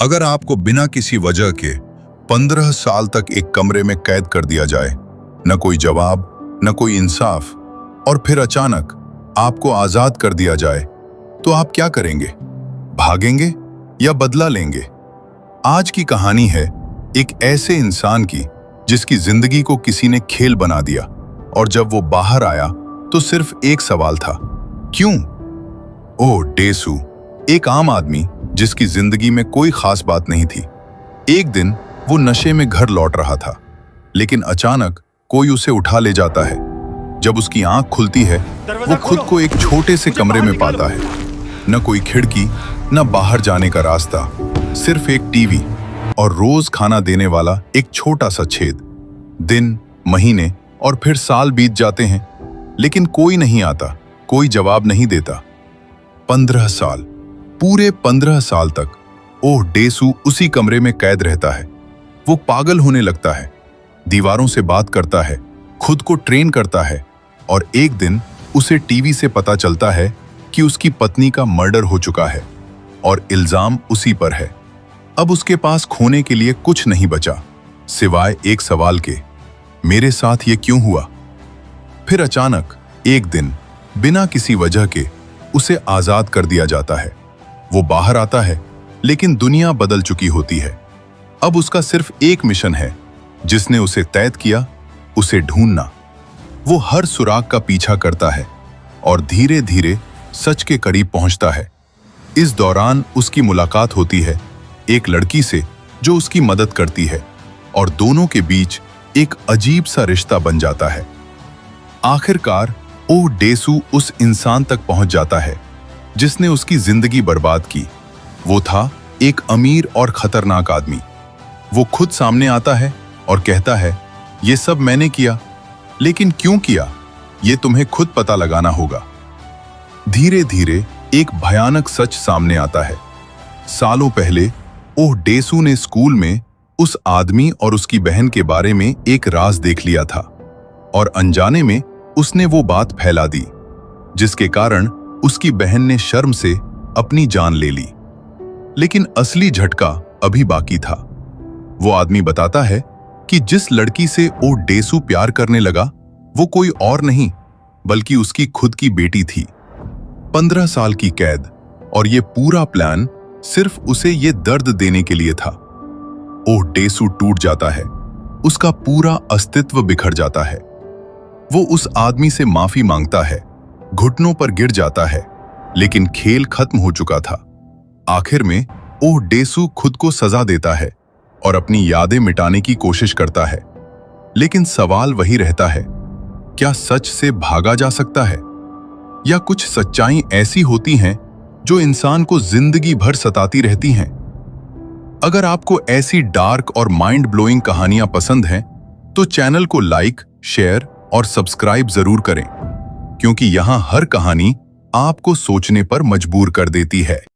अगर आपको बिना किसी वजह के 15 साल तक एक कमरे में कैद कर दिया जाए, न कोई जवाब, न कोई इंसाफ, और फिर अचानक आपको आजाद कर दिया जाए, तो आप क्या करेंगे? भागेंगे या बदला लेंगे? आज की कहानी है एक ऐसे इंसान की जिसकी जिंदगी को किसी ने खेल बना दिया, और जब वो बाहर आया तो सिर्फ एक सवाल था, क्यों? ओह डेसू, एक आम आदमी जिसकी जिंदगी में कोई खास बात नहीं थी। एक दिन वो नशे में घर लौट रहा था, लेकिन अचानक कोई उसे उठा ले जाता है। जब उसकी आंख खुलती है, वो खुद को एक छोटे से कमरे में पाता है। न कोई खिड़की, न बाहर जाने का रास्ता, सिर्फ एक टीवी और रोज खाना देने वाला एक छोटा सा छेद। दिन, महीने और फिर साल बीत जाते हैं, लेकिन कोई नहीं आता, कोई जवाब नहीं देता। 15 साल, पूरे 15 साल तक ओह डेसू उसी कमरे में कैद रहता है। वो पागल होने लगता है, दीवारों से बात करता है, खुद को ट्रेन करता है, और एक दिन उसे टीवी से पता चलता है कि उसकी पत्नी का मर्डर हो चुका है और इल्जाम उसी पर है। अब उसके पास खोने के लिए कुछ नहीं बचा सिवाय एक सवाल के, मेरे साथ ये क्यों हुआ? फिर अचानक एक दिन बिना किसी वजह के उसे आजाद कर दिया जाता है। वो बाहर आता है, लेकिन दुनिया बदल चुकी होती है। अब उसका सिर्फ एक मिशन है, जिसने उसे कैद किया, उसे ढूंढना। वो हर सुराग का पीछा करता है और धीरे धीरे सच के करीब पहुंचता है। इस दौरान उसकी मुलाकात होती है एक लड़की से जो उसकी मदद करती है, और दोनों के बीच एक अजीब सा रिश्ता बन जाता है। आखिरकार ओह डेसू उस इंसान तक पहुंच जाता है जिसने उसकी जिंदगी बर्बाद की। वो था एक अमीर और खतरनाक आदमी। वो खुद सामने आता है और कहता है, ये सब मैंने किया, लेकिन क्यों किया, ये तुम्हें खुद पता लगाना होगा। धीरे धीरे एक भयानक सच सामने आता है। सालों पहले ओह डेसू ने स्कूल में उस आदमी और उसकी बहन के बारे में एक राज देख लिया था, और अनजाने में उसने वो बात फैला दी, जिसके कारण उसकी बहन ने शर्म से अपनी जान ले ली। लेकिन असली झटका अभी बाकी था। वो आदमी बताता है कि जिस लड़की से ओह डेसू प्यार करने लगा, वो कोई और नहीं बल्कि उसकी खुद की बेटी थी। 15 साल की कैद, और ये पूरा प्लान सिर्फ उसे ये दर्द देने के लिए था। ओह डेसू टूट जाता है, उसका पूरा अस्तित्व बिखर जाता है। वो उस आदमी से माफी मांगता है, घुटनों पर गिर जाता है, लेकिन खेल खत्म हो चुका था। आखिर में ओह डेसू खुद को सजा देता है और अपनी यादें मिटाने की कोशिश करता है। लेकिन सवाल वही रहता है, क्या सच से भागा जा सकता है, या कुछ सच्चाई ऐसी होती हैं जो इंसान को जिंदगी भर सताती रहती हैं? अगर आपको ऐसी डार्क और माइंड ब्लोइंग कहानियां पसंद हैं, तो चैनल को लाइक, शेयर और सब्सक्राइब जरूर करें, क्योंकि यहां हर कहानी आपको सोचने पर मजबूर कर देती है।